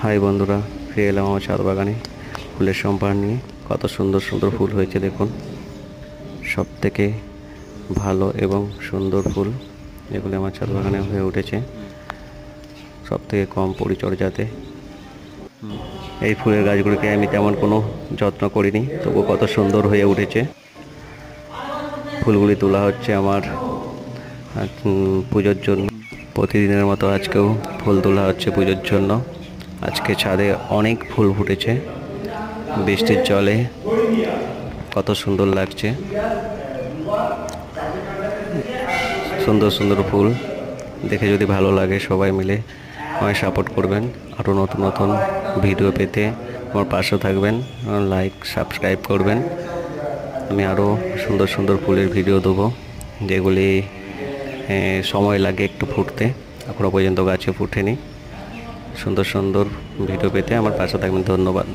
High বন্ধুরা, ফিরে এলাম আমার ছাদ বাগানে ফুলের সম্ভার নিয়ে। কত সুন্দর সুন্দর ফুল হয়েছে দেখুন। সব থেকে ভালো এবং সুন্দর ফুল এগুলো আমার ছাদ বাগানে হয়ে উঠেছে সব থেকে কম পরিচর্যাতে। এই ফুলের গাছগুলোকে আমি তেমন কোনো যত্ন করিনি, তবু কত সুন্দর হয়ে উঠেছে। ফুলগুলি তোলা হচ্ছে আমার পুজোর জন্য। প্রতিদিনের মতো আজকেও ফুল তোলা হচ্ছে পুজোর জন্য। আজকে ছাদে অনেক ফুল ফুটেছে বৃষ্টির জলে, কত সুন্দর লাগছে। সুন্দর সুন্দর ফুল দেখে যদি ভালো লাগে সবাই মিলে আমায় সাপোর্ট করবেন। আরও নতুন নতুন ভিডিও পেতে আমার পাশে থাকবেন, লাইক সাবস্ক্রাইব করবেন। আমি আরও সুন্দর সুন্দর ফুলের ভিডিও দেবো যেগুলি সময় লাগে একটু ফুটতে, এখনও পর্যন্ত গাছে ফুটেনি। সুন্দর সুন্দর ভিডিও পেতে আমার পাশে থাকবেন। ধন্যবাদ।